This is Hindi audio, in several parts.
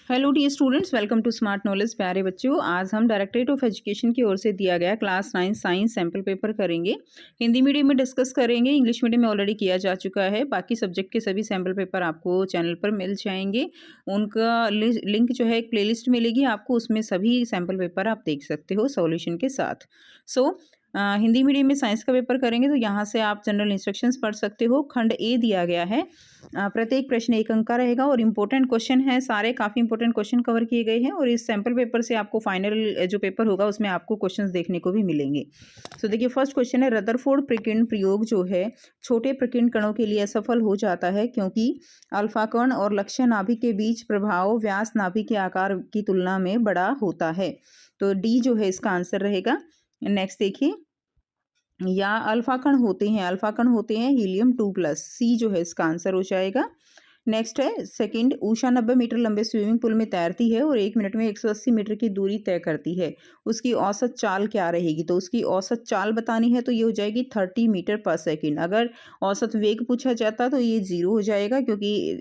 Hello dear students, welcome to smart knowledge. प्यारे बच्चों, आज हम डायरेक्टरेट ऑफ एजुकेशन की ओर से दिया गया क्लास 9 साइंस सैम्पल पेपर करेंगे। हिंदी मीडियम में डिस्कस करेंगे, इंग्लिश मीडियम में ऑलरेडी किया जा चुका है। बाकी सब्जेक्ट के सभी सैम्पल पेपर आपको चैनल पर मिल जाएंगे। उनका लिंक जो है एक प्लेलिस्ट मिलेगी आपको, उसमें सभी सैम्पल पेपर आप देख सकते हो सॉल्यूशन के साथ। हिंदी मीडियम में साइंस का पेपर करेंगे तो यहाँ से आप जनरल इंस्ट्रक्शंस पढ़ सकते हो। खंड ए दिया गया है, प्रत्येक प्रश्न 1 अंक का रहेगा और इम्पोर्टेंट क्वेश्चन है, सारे काफ़ी इंपॉर्टेंट क्वेश्चन कवर किए गए हैं और इस सैम्पल पेपर से आपको फाइनल जो पेपर होगा उसमें आपको क्वेश्चंस देखने को भी मिलेंगे। देखिए, फर्स्ट क्वेश्चन है, रदरफोर्ड प्रकीर्ण प्रयोग जो है छोटे प्रकीर्ण कणों के लिए असफल हो जाता है क्योंकि अल्फा कण और लक्ष्य नाभिक के बीच प्रभाव व्यास नाभिक के आकार की तुलना में बड़ा होता है। तो डी जो है इसका आंसर रहेगा। नेक्स्ट देखिए, या अल्फा कण होते हैं हीलियम 2+, सी जो है इसका आंसर हो जाएगा। नेक्स्ट है सेकंड, उषा 90 मीटर लंबे स्विमिंग पूल में तैरती है और 1 मिनट में 180 मीटर की दूरी तय करती है। उसकी औसत चाल क्या रहेगी? तो उसकी औसत चाल बतानी है तो ये हो जाएगी 30 मीटर पर सेकंड। अगर औसत वेग पूछा जाता तो ये 0 हो जाएगा, क्योंकि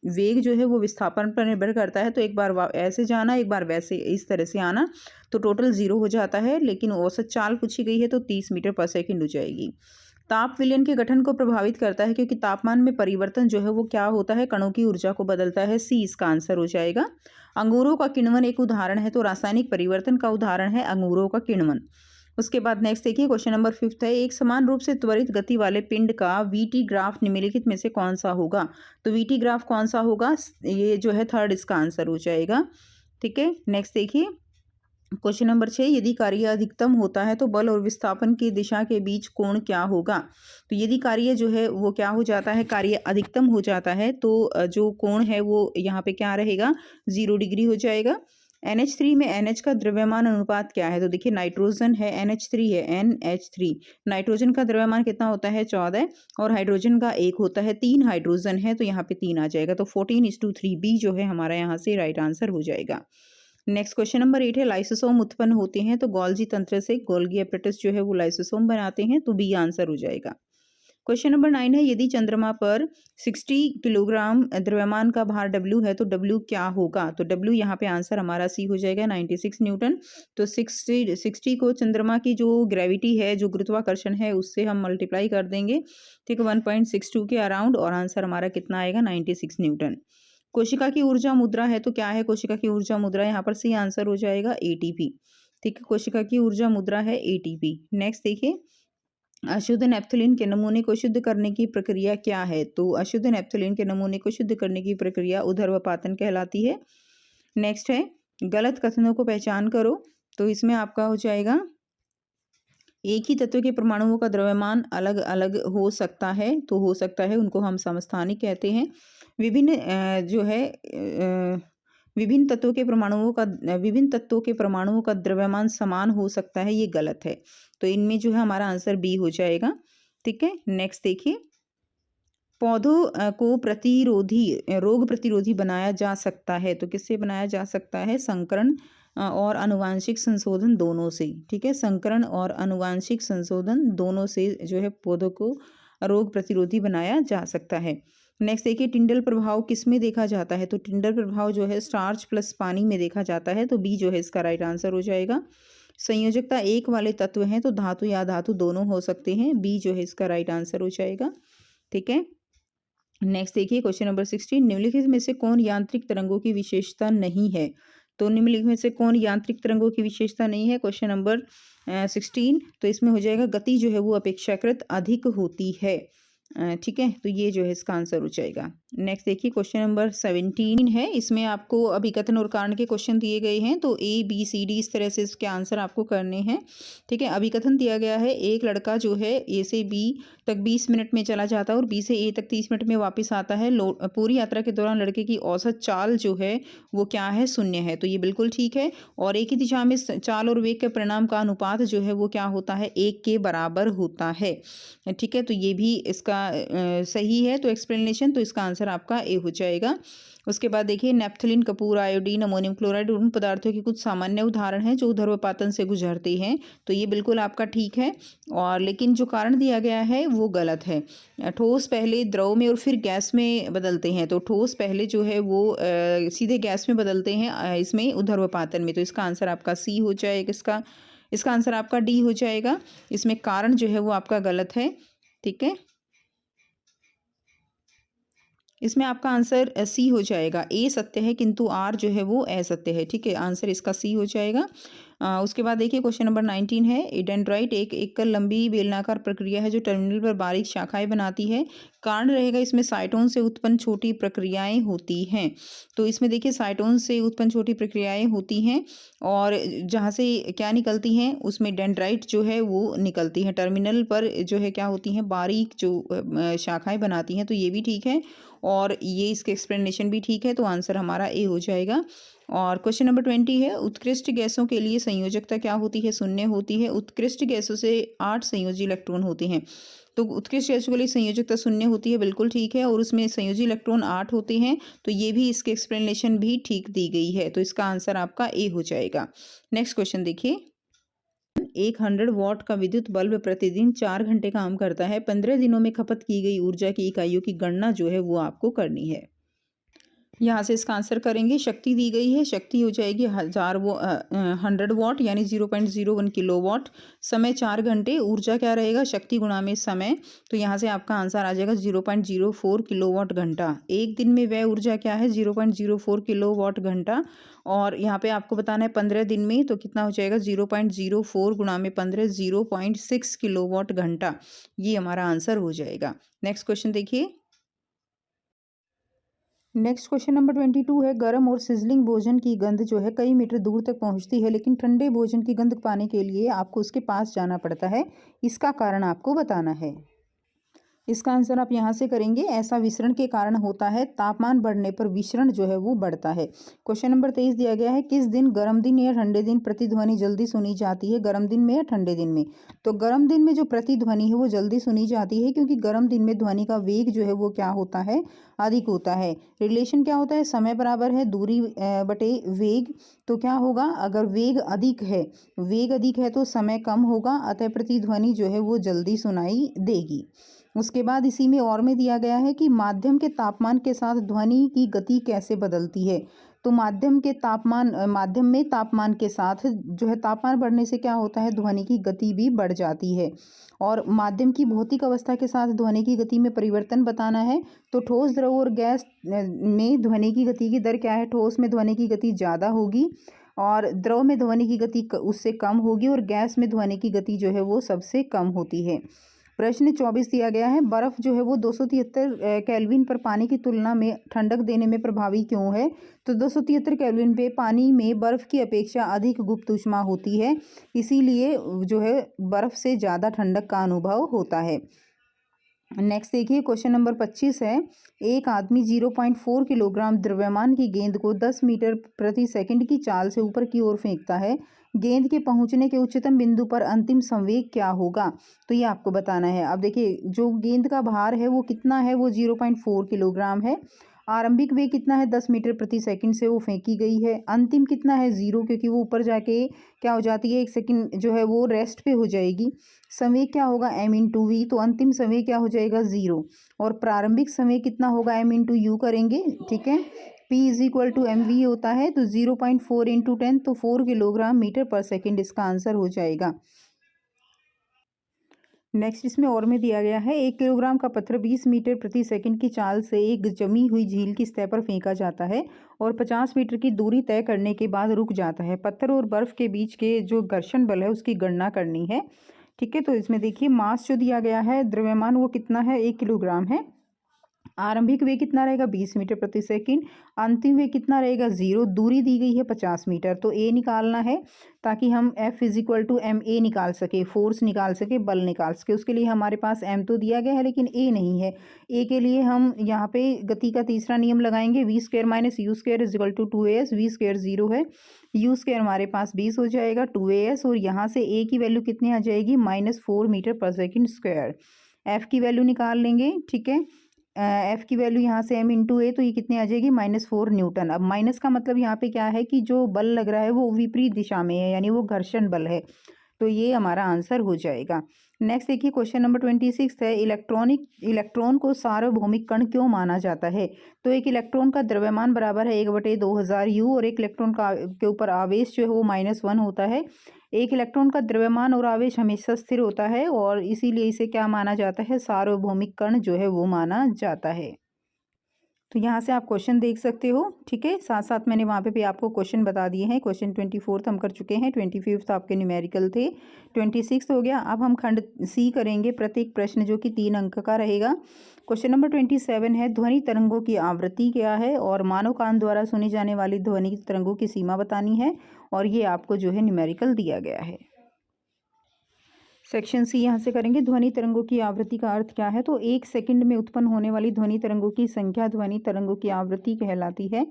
वेग जो है वो विस्थापन पर निर्भर करता है। तो एक बार ऐसे जाना, एक बार वैसे इस तरह से आना, तो टोटल 0 हो जाता है। लेकिन औसत चाल पूछी गई है तो 30 मीटर पर सेकंड हो जाएगी। ताप विलयन के गठन को प्रभावित करता है क्योंकि तापमान में परिवर्तन जो है वो क्या होता है? कणों की ऊर्जा को बदलता है, सी इसका आंसर हो जाएगा। अंगूरों का किण्वन एक उदाहरण है, तो रासायनिक परिवर्तन का उदाहरण है अंगूरों का किण्वन। उसके बाद नेक्स्ट देखिए, क्वेश्चन नंबर 5 है, एक समान रूप से त्वरित गति वाले पिंड का वीटी ग्राफ निम्नलिखित में से कौन सा होगा? तो वीटी ग्राफ कौन सा होगा? ये जो है थर्ड इसका आंसर हो जाएगा। ठीक है, नेक्स्ट देखिए, क्वेश्चन नंबर 6, यदि कार्य अधिकतम होता है तो बल और विस्थापन की दिशा के बीच कोण क्या होगा? तो यदि कार्य जो है वो क्या हो जाता है? कार्य अधिकतम हो जाता है तो जो कोण है वो यहाँ पे क्या रहेगा? 0 डिग्री हो जाएगा। NH3 में NH का द्रव्यमान अनुपात क्या है? तो देखिए, नाइट्रोजन है, NH3 है, NH3। नाइट्रोजन का द्रव्यमान कितना होता है? 14, और हाइड्रोजन का 1 होता है। 3 हाइड्रोजन है तो यहाँ पे 3 आ जाएगा, तो 14:3। बी जो है हमारा यहाँ से राइट आंसर हो जाएगा। नेक्स्ट क्वेश्चन नंबर 8 है, लाइसोसोम उत्पन्न होते हैं तो गोल्गी तंत्र से गोल्गी एपेटस जो है वो लाइसोसोम बनाते हैं, तो बी आंसर हो जाएगा। क्वेश्चन नंबर 9 है, यदि चंद्रमा पर 60 किलोग्राम द्रव्यमान का भार W है तो W क्या होगा? तो W यहाँ पे आंसर हमारा सी हो जाएगा, 96 न्यूटन। तो 60 को चंद्रमा की जो ग्रेविटी है, जो गुरुत्वाकर्षण है, उससे हम मल्टीप्लाई कर देंगे, ठीक, 1.62 के अराउंड, और आंसर हमारा कितना आएगा? 96 न्यूटन। कोशिका की ऊर्जा मुद्रा है तो क्या है कोशिका की ऊर्जा मुद्रा? यहाँ पर सी आंसर हो जाएगा, ATP। ठीक है, कोशिका की ऊर्जा मुद्रा है ATP। नेक्स्ट देखिए, अशुद्ध नैप्थलीन के नमूने को शुद्ध करने की प्रक्रिया क्या है? तो अशुद्ध नैप्थलीन के नमूने को शुद्ध करने की प्रक्रिया उदर्वपातन कहलाती है। नेक्स्ट है, गलत कथनों को पहचान करो। तो इसमें आपका हो जाएगा, एक ही तत्व के परमाणुओं का द्रव्यमान अलग अलग हो सकता है, तो हो सकता है उनको हम समस्थानिक कहते हैं। विभिन्न जो है विभिन्न तत्वों के परमाणुओं का द्रव्यमान समान हो सकता है, ये गलत है। तो इनमें जो है हमारा आंसर बी हो जाएगा। ठीक है, नेक्स्ट देखिए, पौधों को रोग प्रतिरोधी बनाया जा सकता है, तो किससे बनाया जा सकता है? संकरण और आनुवांशिक संशोधन दोनों से। ठीक है, संकरण और आनुवांशिक संशोधन दोनों से जो है पौधों को रोग प्रतिरोधी बनाया जा सकता है। नेक्स्ट देखिए, टिंडल प्रभाव किस में देखा जाता है? तो टिंडल प्रभाव जो है स्टार्च प्लस पानी में देखा जाता है, तो बी जो है इसका राइट आंसर हो जाएगा। संयोजकता 1 वाले तत्व हैं तो धातु या धातु दोनों हो सकते हैं, बी जो है इसका राइट आंसर हो जाएगा। ठीक है, नेक्स्ट देखिए, क्वेश्चन नंबर 16, निम्नलिखित में से कौन यांत्रिक तरंगों की विशेषता नहीं है? तो निम्नलिखित में से कौन यांत्रिक तरंगों की विशेषता नहीं है? क्वेश्चन नंबर 16, तो इसमें हो जाएगा, गति जो है वो अपेक्षाकृत अधिक होती है। ठीक है, तो ये जो है इसका आंसर हो जाएगा। नेक्स्ट देखिए, क्वेश्चन नंबर 17 है, इसमें आपको अभिकथन और कारण के क्वेश्चन दिए गए हैं, तो ABCD इस तरह से इसके आंसर आपको करने हैं। ठीक है, अभिकथन दिया गया है, एक लड़का जो है A से B तक 20 मिनट में चला जाता है और B से A तक 30 मिनट में वापस आता है। पूरी यात्रा के दौरान लड़के की औसत चाल जो है वो क्या है? 0 है, तो ये बिल्कुल ठीक है। और एक ही दिशा में चाल और वेग के परिणाम का अनुपात जो है वो क्या होता है? 1 के बराबर होता है। ठीक है, तो ये भी इसका सही है। तो एक्सप्लेनेशन, तो इसका आंसर आंसर आपका ए हो जाएगा। उसके बाद देखिए naphthalene, Kapoor, iodine, ammonium chloride उन पदार्थों के कुछ सामान्य उदाहरण हैं जो ऊर्ध्वपातन से गुजरते हैं। तो ये बिल्कुल आपका ठीक है, और लेकिन जो कारण दिया गया है वो गलत है। ठोस पहले द्रव में और फिर गैस में बदलते हैं, तो ठोस पहले जो है वो सीधे गैस में बदलते हैं इसमें ऊर्ध्वपातन में। तो इसका आंसर आपका सी हो जाएगा। इसका आंसर आपका डी हो जाएगा। इसमें कारण जो है वो आपका गलत है। ठीक है, इसमें आपका आंसर सी हो जाएगा। ए सत्य है किंतु आर जो है वो असत्य है। ठीक है, आंसर इसका सी हो जाएगा। उसके बाद देखिए क्वेश्चन नंबर 19 है, डेंड्राइट एक एकल लंबी बेलनाकार प्रक्रिया है जो टर्मिनल पर बारीक शाखाएं बनाती है। कारण रहेगा इसमें साइटोन से उत्पन्न छोटी प्रक्रियाएं होती हैं। तो इसमें देखिए साइटोन से उत्पन्न छोटी प्रक्रियाएं होती हैं, और जहाँ से क्या निकलती हैं उसमें डेंड्राइट जो है वो निकलती हैं। टर्मिनल पर जो है क्या होती हैं, बारीक जो शाखाएं बनाती हैं। तो ये भी ठीक है, और ये इसके एक्सप्लेनेशन भी ठीक है। तो आंसर हमारा ए हो जाएगा। और क्वेश्चन नंबर 20 है, उत्कृष्ट गैसों के लिए संयोजकता क्या होती है, शून्य होती है। उत्कृष्ट गैसों से 8 संयोजी इलेक्ट्रॉन होते हैं। तो उत्कृष्ट गैसों के लिए संयोजकता शून्य होती है, बिल्कुल ठीक है, और उसमें संयोजी इलेक्ट्रॉन 8 होते हैं। तो ये भी इसके एक्सप्लेनेशन भी ठीक दी गई है। तो इसका आंसर आपका ए हो जाएगा। नेक्स्ट क्वेश्चन देखिए, 100 वॉट का विद्युत बल्ब प्रतिदिन 4 घंटे काम करता है। 15 दिनों में खपत की गई ऊर्जा की इकाइयों की गणना जो है वो आपको करनी है। यहाँ से इसका आंसर करेंगे। शक्ति दी गई है, शक्ति हो जाएगी 100 वॉट यानी 0.01 किलोवाट। समय 4 घंटे, ऊर्जा क्या रहेगा, शक्ति गुणा में समय। तो यहाँ से आपका आंसर आ जाएगा 0.04 किलोवाट घंटा। एक दिन में वह ऊर्जा क्या है, 0.04 किलोवाट घंटा। और यहाँ पे आपको बताना है 15 दिन में, तो कितना हो जाएगा 0.04 गुणा में 15, 0.6 किलोवाट घंटा। ये हमारा आंसर हो जाएगा। नेक्स्ट क्वेश्चन देखिए, नेक्स्ट क्वेश्चन नंबर 22 है, गर्म और सिजलिंग भोजन की गंध जो है कई मीटर दूर तक पहुंचती है, लेकिन ठंडे भोजन की गंध पाने के लिए आपको उसके पास जाना पड़ता है। इसका कारण आपको बताना है। इसका आंसर आप यहाँ से करेंगे। ऐसा विसरण के कारण होता है, तापमान बढ़ने पर विसरण जो है वो बढ़ता है। क्वेश्चन नंबर 23 दिया गया है, किस दिन, गर्म दिन या ठंडे दिन प्रतिध्वनि जल्दी सुनी जाती है, गर्म दिन में या ठंडे दिन में। तो गर्म दिन में जो प्रतिध्वनि है वो जल्दी सुनी जाती है, क्योंकि गर्म दिन में ध्वनि का वेग जो है वो क्या होता है, अधिक होता है। रिलेशन क्या होता है, समय बराबर है दूरी बटे वेग। तो क्या होगा, अगर वेग अधिक है तो समय कम होगा, अतः प्रतिध्वनि जो है वो जल्दी सुनाई देगी। उसके बाद इसी में और में दिया गया है कि माध्यम के तापमान के साथ ध्वनि की गति कैसे बदलती है। तो माध्यम में तापमान के साथ जो है, तापमान बढ़ने से क्या होता है, ध्वनि की गति भी बढ़ जाती है। और माध्यम की भौतिक अवस्था के साथ ध्वनि की गति में परिवर्तन बताना है। तो ठोस, द्रव और गैस में ध्वनि की गति की दर क्या है, ठोस में ध्वनि की गति ज़्यादा होगी, और द्रव में ध्वनि की गति उससे कम होगी, और गैस में ध्वनि की गति जो है वो सबसे कम होती है। प्रश्न 24 दिया गया है, बर्फ जो है वो 273 केल्विन पर पानी की तुलना में ठंडक देने में प्रभावी क्यों है। तो 273 केल्विन पे पानी में बर्फ की अपेक्षा अधिक गुप्त ऊष्मा होती है, इसीलिए जो है बर्फ से ज़्यादा ठंडक का अनुभव होता है। नेक्स्ट देखिए, क्वेश्चन नंबर 25 है, एक आदमी 0.4 किलोग्राम द्रव्यमान की गेंद को 10 मीटर प्रति सेकंड की चाल से ऊपर की ओर फेंकता है। गेंद के पहुंचने के उच्चतम बिंदु पर अंतिम संवेग क्या होगा। तो ये आपको बताना है। अब देखिए, जो गेंद का भार है वो कितना है, वो 0.4 किलोग्राम है। आरंभिक वेग कितना है, 10 मीटर प्रति सेकंड से वो फेंकी गई है। अंतिम कितना है, 0, क्योंकि वो ऊपर जाके क्या हो जाती है, 1 सेकंड जो है वो रेस्ट पे हो जाएगी। संवेग क्या होगा, m/v, तो अंतिम संवेग क्या हो जाएगा, 0। और प्रारंभिक संवेग कितना होगा, m/u करेंगे। ठीक है, p = mv होता है, तो 0.4 × 10, तो 4 किलोग्राम मीटर पर सेकंड इसका आंसर हो जाएगा। नेक्स्ट इसमें और में दिया गया है, 1 किलोग्राम का पत्थर 20 मीटर प्रति सेकंड की चाल से एक जमी हुई झील की सतह पर फेंका जाता है और 50 मीटर की दूरी तय करने के बाद रुक जाता है। पत्थर और बर्फ के बीच के जो घर्षण बल है उसकी गणना करनी है। ठीक है, तो इसमें देखिए मास जो दिया गया है, द्रव्यमान वो कितना है, 1 किलोग्राम है। आरंभिक वेग कितना रहेगा, 20 मीटर प्रति सेकंड। अंतिम वेग कितना रहेगा, 0। दूरी दी गई है 50 मीटर, तो ए निकालना है ताकि हम F = ma निकाल सके, फोर्स निकाल सके, बल निकाल सके। उसके लिए हमारे पास m तो दिया गया है लेकिन a नहीं है। a के लिए हम यहाँ पे गति का तीसरा नियम लगाएंगे, v² - u² = 2as। v² 0 है, u² हमारे पास 20 हो जाएगा, 2as, और यहाँ से a की वैल्यू कितनी आ जाएगी, -4 मीटर पर सेकंड स्क्वायर। f की वैल्यू निकाल लेंगे। ठीक है, एफ की वैल्यू यहाँ से m इंटू ए, तो ये कितनी आ जाएगी -4 न्यूटन। अब माइनस का मतलब यहाँ पे क्या है कि जो बल लग रहा है वो विपरीत दिशा में है, यानी वो घर्षण बल है, तो ये हमारा आंसर हो जाएगा। नेक्स्ट देखिए क्वेश्चन नंबर 26 है, इलेक्ट्रॉन को सार्वभौमिक कण क्यों माना जाता है? तो एक इलेक्ट्रॉन का द्रव्यमान बराबर है 1/2000 U, और एक इलेक्ट्रॉन का के ऊपर आवेश जो है वो -1 होता है। एक इलेक्ट्रॉन का द्रव्यमान और आवेश हमेशा स्थिर होता है, और इसीलिए इसे क्या माना जाता है? सार्वभौमिक कण जो है वो माना जाता है। तो यहाँ से आप क्वेश्चन देख सकते हो, ठीक है। साथ साथ मैंने वहाँ पे भी आपको क्वेश्चन बता दिए हैं। क्वेश्चन 24 हम कर चुके हैं, 25 आपके न्यूमेरिकल थे, 26 हो गया। अब हम खंड सी करेंगे, प्रत्येक प्रश्न जो कि 3 अंक का रहेगा। क्वेश्चन नंबर 27 है, ध्वनि तरंगों की आवृत्ति क्या है और मानव कान द्वारा सुनी जाने वाली ध्वनि तरंगों की सीमा बतानी है, और ये आपको जो है न्यूमेरिकल दिया गया है। सेक्शन सी यहाँ से करेंगे, ध्वनि तरंगों की आवृत्ति का अर्थ क्या है? तो 1 सेकंड में उत्पन्न होने वाली ध्वनि तरंगों की संख्या ध्वनि तरंगों की आवृत्ति कहलाती है।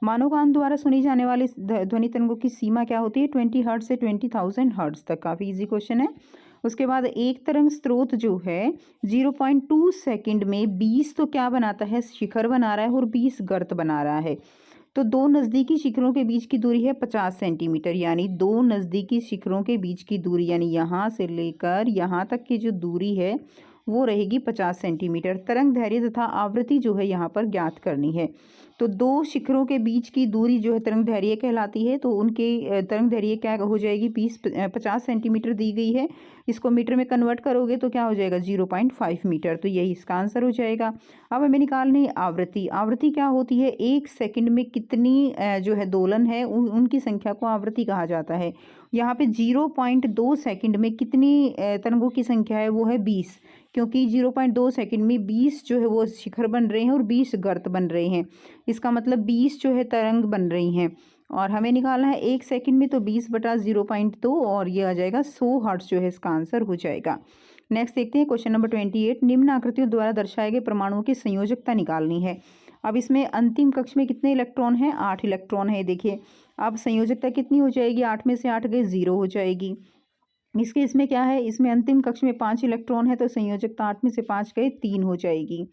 मानव कान द्वारा सुनी जाने वाली ध्वनि तरंगों की सीमा क्या होती है? 20 हर्ट्ज से 20,000 हर्ट्ज तक। काफ़ी इजी क्वेश्चन है। उसके बाद एक तरंग स्रोत जो है 0.2 सेकंड में 20 तो क्या बनाता है? शिखर बना रहा है, और 20 गर्त बना रहा है। तो दो नज़दीकी शिखरों के बीच की दूरी है 50 सेंटीमीटर, यानी दो नज़दीकी शिखरों के बीच की दूरी, यानी यहाँ से लेकर यहाँ तक की जो दूरी है वो रहेगी 50 सेंटीमीटर। तरंग दैर्घ्य तथा आवृत्ति जो है यहाँ पर ज्ञात करनी है। तो दो शिखरों के बीच की दूरी जो है तरंग दैर्घ्य कहलाती है, तो उनके तरंग दैर्घ्य क्या हो जाएगी? 50 सेंटीमीटर दी गई है। इसको मीटर में कन्वर्ट करोगे तो क्या हो जाएगा? 0.5 मीटर। तो यही इसका आंसर हो जाएगा। अब हमें निकालनी आवृत्ति। आवृत्ति क्या होती है? 1 सेकंड में कितनी जो है दोलन है उनकी संख्या को आवृत्ति कहा जाता है। यहाँ पे 0.2 सेकंड में कितनी तरंगों की संख्या है? वो है 20, क्योंकि 0.2 सेकंड में 20 जो है वो शिखर बन रहे हैं और 20 गर्त बन रहे हैं। इसका मतलब 20 जो है तरंग बन रही हैं, और हमें निकालना है 1 सेकंड में, तो 20/0.2, और ये आ जाएगा 100 हर्ट्ज जो है इसका आंसर हो जाएगा। नेक्स्ट देखते हैं क्वेश्चन नंबर 28, निम्न आकृतियों द्वारा दर्शाए गए परमाणुओं की संयोजकता निकालनी है। अब इसमें अंतिम कक्ष में कितने इलेक्ट्रॉन हैं? 8 इलेक्ट्रॉन है। देखिए अब संयोजकता कितनी हो जाएगी? 8 में से 8 गए 0 हो जाएगी। इसमें क्या है? इसमें अंतिम कक्ष में 5 इलेक्ट्रॉन है, तो संयोजकता 8 में से 5 गए 3 हो जाएगी।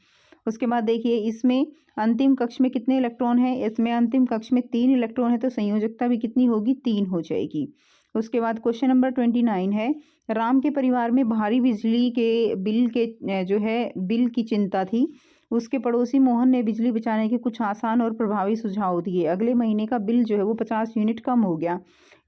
उसके बाद देखिए इसमें अंतिम कक्ष में कितने इलेक्ट्रॉन हैं? इसमें अंतिम कक्ष में 3 इलेक्ट्रॉन है, तो संयोजकता भी कितनी होगी? 3 हो जाएगी। उसके बाद क्वेश्चन नंबर 29 है, राम के परिवार में भारी बिजली के बिल की चिंता थी। उसके पड़ोसी मोहन ने बिजली बचाने के कुछ आसान और प्रभावी सुझाव दिए। अगले महीने का बिल जो है वो 50 यूनिट कम हो गया।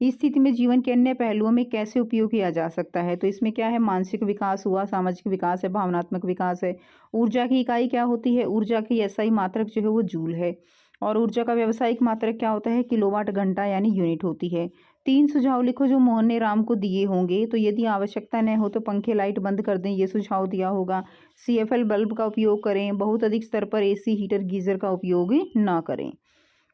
इस स्थिति में जीवन के अन्य पहलुओं में कैसे उपयोग किया जा सकता है? तो इसमें क्या है? मानसिक विकास हुआ, सामाजिक विकास है, भावनात्मक विकास है। ऊर्जा की इकाई क्या होती है? ऊर्जा की एसआई मात्रक जो है वो जूल है, और ऊर्जा का व्यावसायिक मात्रक क्या होता है? किलोवाट घंटा यानी यूनिट होती है। 3 सुझाव लिखो जो मोहन ने राम को दिए होंगे। तो यदि आवश्यकता न हो तो पंखे लाइट बंद कर दें, ये सुझाव दिया होगा। CFL बल्ब का उपयोग करें, बहुत अधिक स्तर पर AC हीटर गीजर का उपयोग ना करें।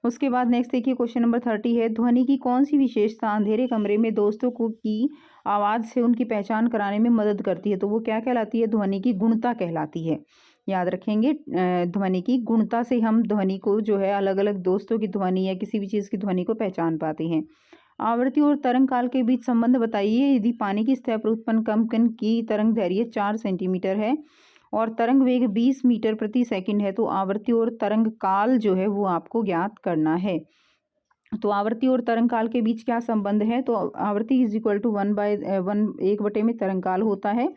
उसके बाद नेक्स्ट देखिए क्वेश्चन नंबर 30 है, ध्वनि की कौन सी विशेषता अंधेरे कमरे में दोस्तों को की आवाज़ से उनकी पहचान कराने में मदद करती है? तो वो क्या कहलाती है? ध्वनि की गुणता कहलाती है। याद रखेंगे, ध्वनि की गुणता से हम ध्वनि को जो है अलग अलग दोस्तों की ध्वनि या किसी भी चीज़ की ध्वनि को पहचान पाते हैं। आवृत्ति और तरंग काल के बीच संबंध बताइए। यदि पानी की सतह पर उत्पन्न कंपन की तरंग दैर्घ्य 4 सेंटीमीटर है और तरंग वेग 20 मीटर प्रति सेकंड है, तो आवृत्ति और तरंग काल जो है वो आपको ज्ञात करना है। तो आवृत्ति और तरंग काल के बीच क्या संबंध है? तो आवृत्ति = 1/1, 1 में तरंग काल होता है।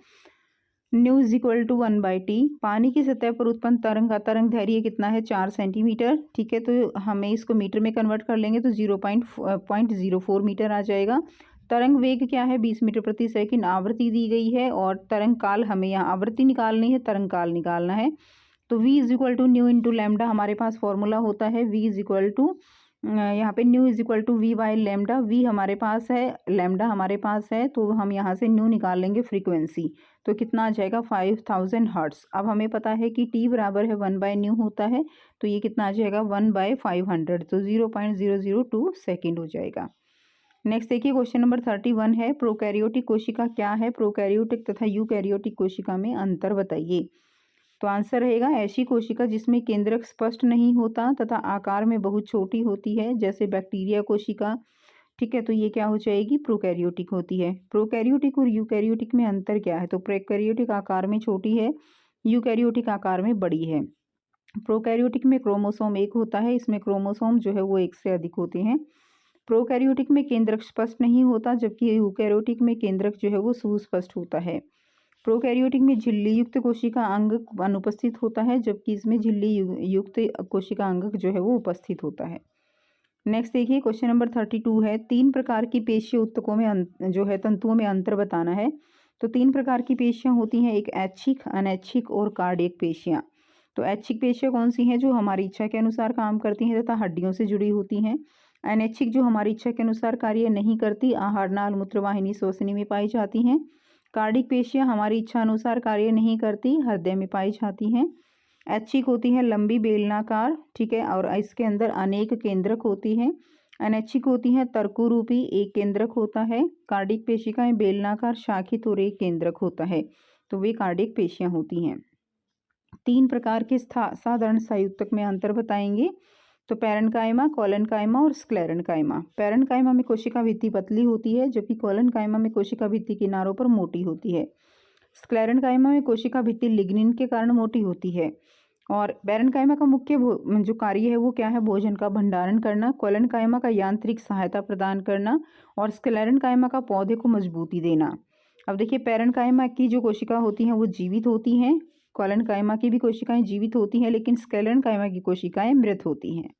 New = 1/t। पानी की सतह पर उत्पन्न तरंग का तरंग दैर्घ्य कितना है? 4 सेंटीमीटर। ठीक है, तो हमें इसको मीटर में कन्वर्ट कर लेंगे तो 0.04 मीटर आ जाएगा। तरंग वेग क्या है? 20 मीटर प्रति सेकंड। आवृत्ति दी गई है, और तरंग काल हमें यहाँ आवृत्ति निकालनी है, तरंग काल निकालना है। तो V = न्यू इंटू लैम्डा हमारे पास फॉर्मूला होता है। V = यहाँ पे न्यू = V/लैम्डा। V हमारे पास है, लैम्डा हमारे पास है, तो हम यहाँ से न्यू निकाल लेंगे फ्रीक्वेंसी। तो कितना आ जाएगा? 5000 हर्ट्स। अब हमें पता है कि T बराबर है 1/न्यू होता है, तो ये कितना आ जाएगा? 1/500, तो 0.002 सेकेंड हो जाएगा। नेक्स्ट देखिए क्वेश्चन नंबर 31 है, प्रोकैरियोटिक कोशिका क्या है? प्रोकैरियोटिक तथा यूकैरियोटिक कोशिका में अंतर बताइए। तो आंसर रहेगा ऐसी कोशिका जिसमें केंद्रक स्पष्ट नहीं होता तथा आकार में बहुत छोटी होती है, जैसे बैक्टीरिया कोशिका। ठीक है, तो ये क्या हो जाएगी? प्रोकैरियोटिक होती है। प्रोकैरियोटिक और यूकैरियोटिक में अंतर क्या है? तो प्रोकैरियोटिक आकार में छोटी है, यूकैरियोटिक आकार में बड़ी है। प्रोकैरियोटिक में क्रोमोसोम 1 होता है, इसमें क्रोमोसोम जो है वो 1 से अधिक होते हैं। प्रोकैरियोटिक में केंद्रक स्पष्ट नहीं होता, जबकि यूकैरियोटिक में केंद्रक जो है वो सुस्पष्ट होता है। प्रोकैरियोटिक में झिल्ली युक्त कोशिका अंग अनुपस्थित होता है, जबकि इसमें झिल्ली युक्त कोशिका अंग जो है वो उपस्थित होता है। नेक्स्ट देखिए क्वेश्चन नंबर 32 है, 3 प्रकार की पेशीय ऊतकों में जो है तंतुओं में अंतर बताना है। तो 3 प्रकार की पेशियां होती हैं, एक ऐच्छिक, अनैच्छिक और कार्डियक पेशियां। तो ऐच्छिक पेशियां कौन सी हैं? जो हमारी इच्छा के अनुसार काम करती हैं तथा हड्डियों से जुड़ी होती हैं। अनैच्छिक जो हमारी इच्छा के अनुसार कार्य नहीं करती, आहार नाल मूत्रवाहिनी श्वसनी में पाई जाती हैं। कार्डिक पेशियां हमारी इच्छा अनुसार कार्य नहीं करती, हृदय में पाई जाती हैं। ऐच्छिक होती है लंबी बेलनाकार, ठीक है, और इसके अंदर अनेक केंद्रक होती हैं। अनैच्छिक होती हैं तर्कुरूपी, एक केंद्रक होता है। कार्डिक पेशिकाएं बेलनाकार, शाखित और एक केंद्रक होता है। तो वे कार्डिक पेशियां होती हैं। 3 प्रकार के साधारण संयुतक में अंतर बताएंगे। तो पैरेन्काइमा, कोलेनकाइमा और स्क्लेरेन्काइमा। पैरेन्काइमा में कोशिका भित्ति पतली होती है, जबकि कोलेनकाइमा में कोशिका भित्ति किनारों पर मोटी होती है। स्क्लेरेन्काइमा में कोशिका भित्ति लिग्निन के कारण मोटी होती है। और पैरेन्काइमा का मुख्य जो कार्य है वो क्या है? भोजन का भंडारण करना। कोलेनकाइमा का यांत्रिक सहायता प्रदान करना। और स्क्लेरेन्काइमा का पौधे को मजबूती देना। अब देखिए पैरेन्काइमा की जो कोशिका होती हैं वो जीवित होती हैं, कोलेनकाइमा की भी कोशिकाएं जीवित होती हैं, लेकिन स्क्लेरेन्काइमा की कोशिकाएं मृत होती हैं।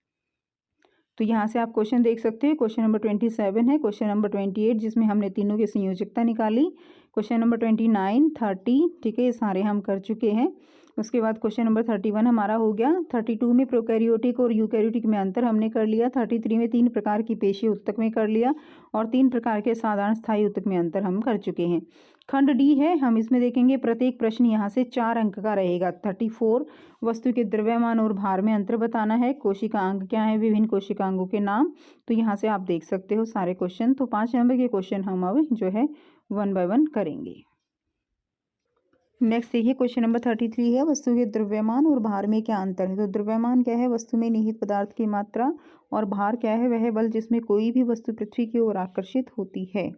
तो यहाँ से आप क्वेश्चन देख सकते हैं। क्वेश्चन नंबर 27 है, क्वेश्चन नंबर 28 जिसमें हमने तीनों की संयोजकता निकाली, क्वेश्चन नंबर 29, 30, ठीक है, ये सारे हम कर चुके हैं। उसके बाद क्वेश्चन नंबर 31 हमारा हो गया। 32 में प्रोकैरियोटिक और यूकैरियोटिक में अंतर हमने कर लिया। 33 में 3 प्रकार की पेशीय ऊतक में कर लिया, और 3 प्रकार के साधारण स्थायी ऊतक में अंतर हम कर चुके हैं। खंड डी है, हम इसमें देखेंगे प्रत्येक प्रश्न यहाँ से 4 अंक का रहेगा। 34 वस्तु के द्रव्यमान और भार में अंतर बताना है। कोशिका अंग क्या है? विभिन्न कोशिका अंगों के नाम। तो यहाँ से आप देख सकते हो सारे क्वेश्चन। तो 5 नंबर के क्वेश्चन हम अब जो है 1 बाय 1 करेंगे। नेक्स्ट देखिए क्वेश्चन नंबर 33 है, वस्तु के द्रव्यमान और भार में क्या अंतर है? तो द्रव्यमान क्या है? वस्तु में निहित पदार्थ की मात्रा। और भार क्या है? वह बल जिसमें कोई भी वस्तु पृथ्वी की ओर आकर्षित होती है।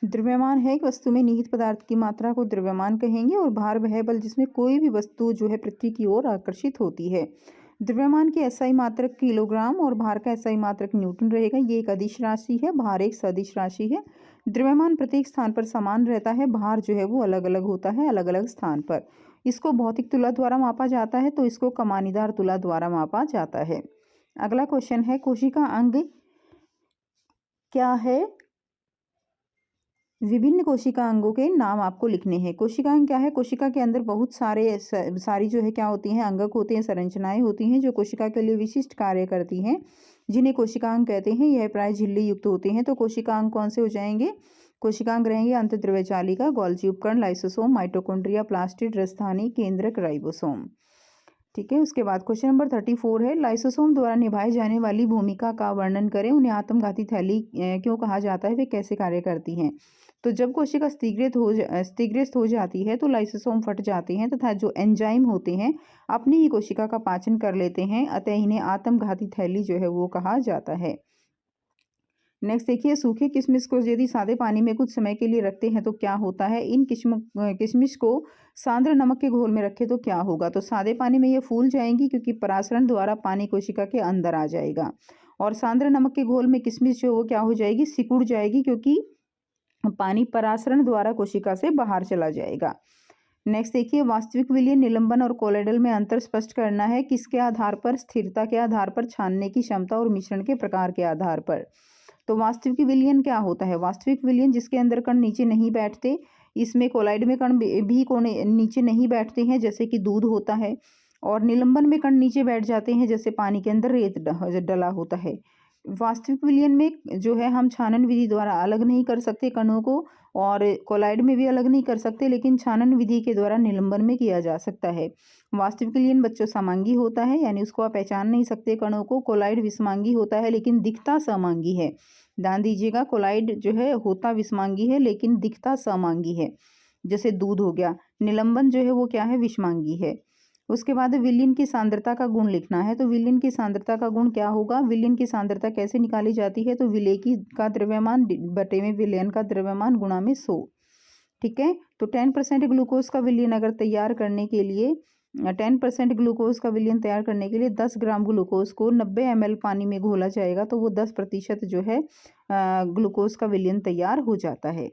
द्रव्यमान है कि वस्तु में निहित पदार्थ की मात्रा को द्रव्यमान कहेंगे, और भार वह बल जिसमें कोई भी वस्तु जो है पृथ्वी की ओर आकर्षित होती है। द्रव्यमान की एसआई मात्रक किलोग्राम और भार का एसआई मात्रक न्यूटन रहेगा। ये एक अदिश राशि है, भार एक सदिश राशि है। द्रव्यमान प्रत्येक स्थान पर समान रहता है, भार जो है वो अलग अलग होता है अलग अलग स्थान पर। इसको भौतिक तुला द्वारा मापा जाता है, तो इसको कमानीदार तुला द्वारा मापा जाता है। अगला क्वेश्चन है, कोशिका अंग क्या है? विभिन्न कोशिका अंगों के नाम आपको लिखने हैं। कोशिका अंग क्या है? कोशिका के अंदर बहुत सारी जो है क्या होती हैं? अंगक होते हैं, संरचनाएं होती हैं जो कोशिका के लिए विशिष्ट कार्य करती हैं, जिन्हें कोशिकांग कहते हैं। यह प्राय झिल्ली युक्त होते हैं। तो कोशिकांग कौन से हो जाएंगे? कोशिकांग रहेंगे अंतःद्रव्य जालिका, गोल्जी उपकरण, लाइसोसोम, माइटोकॉन्ड्रिया, प्लास्टिड, राजधानी, केंद्रक, राइबोसोम। ठीक है, उसके बाद क्वेश्चन नंबर 34 है, लाइसोसोम द्वारा निभाई जाने वाली भूमिका का वर्णन करें। उन्हें आत्मघाती थैली क्यों कहा जाता है? वे कैसे कार्य करती हैं? तो जब कोशिका स्थिग्रस्त हो जाती है तो लाइसोसोम फट जाते हैं तथा जो एंजाइम होते हैं अपनी ही कोशिका का पाचन कर लेते हैं, अतः इन्हें आत्मघाती थैली जो है वो कहा जाता है। नेक्स्ट देखिए, सूखे किशमिश को यदि सादे पानी में कुछ समय के लिए रखते हैं तो क्या होता है? इन किशमिश को सांद्र नमक के घोल में रखें तो क्या होगा? तो सादे पानी में ये फूल जाएंगी, क्योंकि परासरण द्वारा पानी कोशिका के अंदर आ जाएगा। और सांद्र नमक के घोल में किशमिश जो वो क्या हो जाएगी? सिकुड़ जाएगी, क्योंकि पानी परासरण द्वारा कोशिका से बाहर चला जाएगा। नेक्स्ट देखिए, वास्तविक विलयन, निलंबन और कोलोइडल में अंतर स्पष्ट करना है। किसके आधार पर? स्थिरता के आधार पर, छानने की क्षमता और मिश्रण के प्रकार के आधार पर। तो वास्तविक विलयन क्या होता है? वास्तविक विलयन जिसके अंदर कण नीचे नहीं बैठते। इसमें कोलाइड में कण भी कोने नीचे नहीं बैठते हैं, जैसे कि दूध होता है। और निलंबन में कण नीचे बैठ जाते हैं, जैसे पानी के अंदर रेत डला होता है। वास्तविक विलयन में जो है हम छानन विधि द्वारा अलग नहीं कर सकते कणों को, और कोलाइड में भी अलग नहीं कर सकते, लेकिन छानन विधि के द्वारा निलंबन में किया जा सकता है। वास्तविक विलयन बच्चों समांगी होता है, यानी उसको आप पहचान नहीं सकते कणों को। कोलाइड विषमांगी होता है, लेकिन दिखता समांगी है। ध्यान दीजिएगा, कोलाइड जो है होता विषमांगी है, लेकिन दिखता समांगी है, जैसे दूध हो गया। निलंबन जो है वो क्या है? विषमांगी है। उसके बाद विलयन की सांद्रता का गुण लिखना है। तो विलयन की सांद्रता का गुण क्या होगा? विलयन की सांद्रता कैसे निकाली जाती है? तो विलेकी का द्रव्यमान बटे में विलयन का द्रव्यमान गुणा में 100। ठीक है। तो 10% ग्लूकोज का विलयन अगर तैयार करने के लिए 10% ग्लूकोज का विलयन तैयार करने के लिए 10 ग्राम ग्लूकोज को 90 ml पानी में घोला जाएगा, तो वो 10% जो है ग्लूकोज का विलयन तैयार हो जाता है।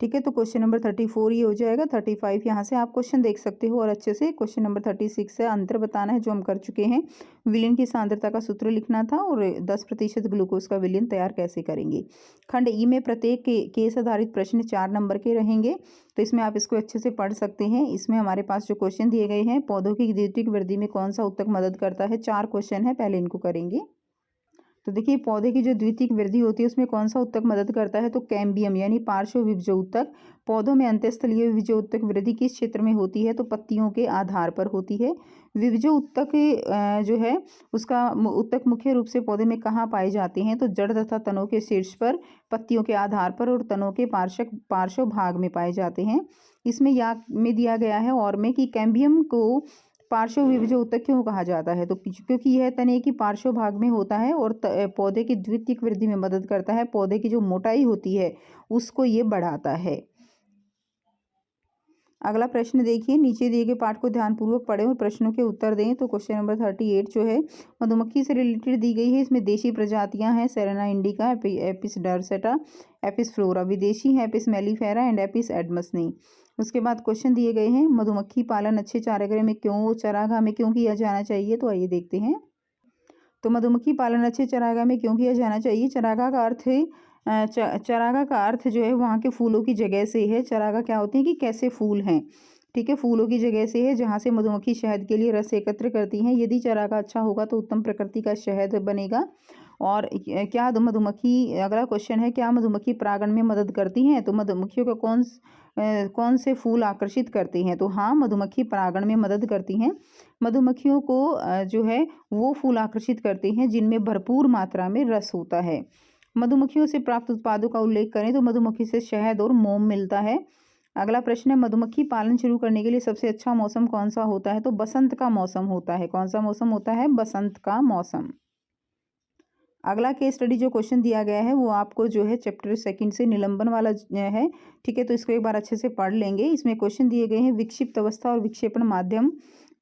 ठीक है, तो क्वेश्चन नंबर 34 ये हो जाएगा। 35 यहाँ से आप क्वेश्चन देख सकते हो और अच्छे से। क्वेश्चन नंबर 36 से अंतर बताना है, जो हम कर चुके हैं। विलयन की सांद्रता का सूत्र लिखना था और 10% ग्लूकोज का विलयन तैयार कैसे करेंगे। खंड ई में प्रत्येक केस आधारित प्रश्न 4 नंबर के रहेंगे, तो इसमें आप इसको अच्छे से पढ़ सकते हैं। इसमें हमारे पास जो क्वेश्चन दिए गए हैं, पौधों की द्वितीयक वृद्धि में कौन सा उत्तक मदद करता है। 4 क्वेश्चन है, पहले इनको करेंगे। तो देखिए, पौधे की जो द्वितीयक वृद्धि होती है उसमें कौन सा उत्तक मदद करता है, तो कैम्बियम यानी पार्श्व विभजो उत्तक। पौधों में अंतःस्थलीय विभजो उत्तक वृद्धि किस क्षेत्र में होती है, तो पत्तियों के आधार पर होती है। विभजो उत्तक जो है उसका उत्तक मुख्य रूप से पौधे में कहाँ पाए जाते हैं, तो जड़ तथा तनों के शीर्ष पर, पत्तियों के आधार पर और तनों के पार्श्व भाग में पाए जाते हैं। इसमें या में दिया गया है और में कि कैम्बियम को पार्श्व विभजो उत्तक क्यों कहा जाता है, तो क्योंकि यह तने की पार्श्व भाग में होता है और पौधे की द्वितीयक वृद्धि में मदद करता है। पौधे की जो मोटाई होती है उसको ये बढ़ाता है। अगला प्रश्न देखिए, नीचे दिए गए पाठ को ध्यानपूर्वक पढ़ें और प्रश्नों के उत्तर दें। तो क्वेश्चन नंबर 38 जो है मधुमक्खी से रिलेटेड दी गई है। इसमें देशी प्रजातियां हैं cerana indica, Apis dorsata, Apis florea. विदेशी है Apis mellifera and Apis adansonii. उसके बाद क्वेश्चन दिए गए हैं, मधुमक्खी पालन अच्छे चारागाह में क्यों किया जाना चाहिए। तो आइए देखते हैं। तो मधुमक्खी पालन अच्छे चारागाह में क्यों किया जाना चाहिए। चारागाह का अर्थ है चारागाह का अर्थ जो है वहाँ के फूलों की जगह से है। चारागाह क्या होती है कि कैसे फूल हैं, ठीक है, फूलों की जगह से है जहाँ से मधुमक्खी शहद के लिए रस एकत्र करती हैं। यदि चारागाह अच्छा होगा तो उत्तम प्रकृति का शहद बनेगा। और क्या मधुमक्खी, अगला क्वेश्चन है, क्या मधुमक्खी परागण में मदद करती हैं। तो मधुमक्खियों को कौन से फूल आकर्षित करते हैं, तो हाँ, मधुमक्खी परागण में मदद करती हैं। मधुमक्खियों को जो है वो फूल आकर्षित करते हैं जिनमें भरपूर मात्रा में रस होता है। मधुमक्खियों से प्राप्त उत्पादों का उल्लेख करें तो मधुमक्खी से शहद और मोम मिलता है। अगला प्रश्न है, मधुमक्खी पालन शुरू करने के लिए सबसे अच्छा मौसम कौन सा होता है। तो बसंत का मौसम होता है। कौन सा मौसम होता है, बसंत का मौसम। अगला केस स्टडी जो क्वेश्चन दिया गया है वो आपको जो है चैप्टर 2 से निलंबन वाला है, ठीक है, तो इसको एक बार अच्छे से पढ़ लेंगे। इसमें क्वेश्चन दिए गए हैं, विक्षिप्त अवस्था और विक्षेपण माध्यम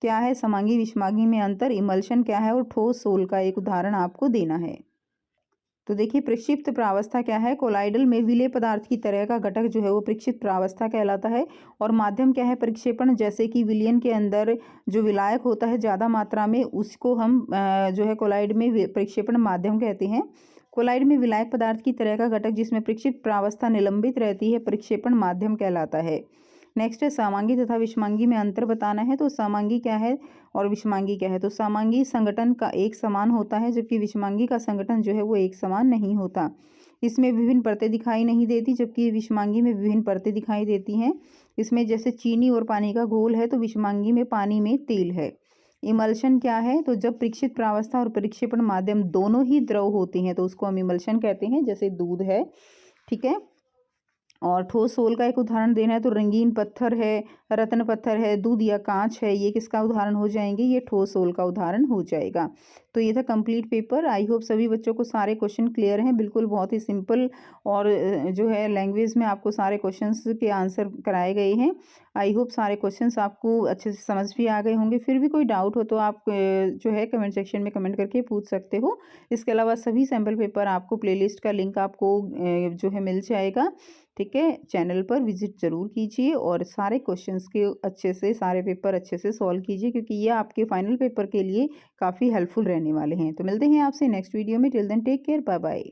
क्या है, समांगी विषमांगी में अंतर, इमल्शन क्या है और ठोस सोल का एक उदाहरण आपको देना है। तो देखिए, प्रक्षिप्त प्रावस्था क्या है, कोलाइडल में विलेय पदार्थ की तरह का घटक जो है वो प्रक्षिप्त प्रावस्था कहलाता है। और माध्यम क्या है, प्रक्षेपण, जैसे कि विलयन के अंदर जो विलायक होता है ज़्यादा मात्रा में, उसको हम जो है कोलाइड में प्रक्षेपण माध्यम कहते हैं। कोलाइड में विलायक पदार्थ की तरह का घटक जिसमें प्रक्षिप्त प्रावस्था निलंबित रहती है, प्रक्षेपण माध्यम कहलाता है। नेक्स्ट है, समांगी तथा विषमांगी में अंतर बताना है। तो समांगी क्या है और विषमांगी क्या है। तो समांगी संगठन का एक समान होता है, जबकि विषमांगी का संगठन जो है वो एक समान नहीं होता। इसमें विभिन्न परतें दिखाई नहीं देती, जबकि विषमांगी में विभिन्न परतें दिखाई देती हैं। इसमें जैसे चीनी और पानी का घोल है, तो विषमांगी में पानी में तेल है। इमल्शन क्या है, तो जब परीक्षित प्रावस्था और प्रक्षेपण माध्यम दोनों ही द्रव होते हैं तो उसको हम इमल्शन कहते हैं, जैसे दूध है, ठीक है। और ठोस सोल का एक उदाहरण देना है, तो रंगीन पत्थर है, रत्न पत्थर है, दूध या कांच है, ये किसका उदाहरण हो जाएंगे, ये ठोस सोल का उदाहरण हो जाएगा। तो ये था कंप्लीट पेपर। आई होप सभी बच्चों को सारे क्वेश्चन क्लियर हैं। बिल्कुल बहुत ही सिंपल और जो है लैंग्वेज में आपको सारे क्वेश्चंस के आंसर कराए गए हैं। आई होप सारे क्वेश्चंस आपको अच्छे से समझ भी आ गए होंगे। फिर भी कोई डाउट हो तो आप जो है कमेंट सेक्शन में कमेंट करके पूछ सकते हो। इसके अलावा सभी सैम्पल पेपर आपको प्लेलिस्ट का लिंक आपको जो है मिल जाएगा, ठीक है। चैनल पर विजिट ज़रूर कीजिए और सारे क्वेश्चंस के अच्छे से, सारे पेपर अच्छे से सॉल्व कीजिए, क्योंकि ये आपके फाइनल पेपर के लिए काफ़ी हेल्पफुल रहने वाले हैं। तो मिलते हैं आपसे नेक्स्ट वीडियो में। Till then take care, bye bye.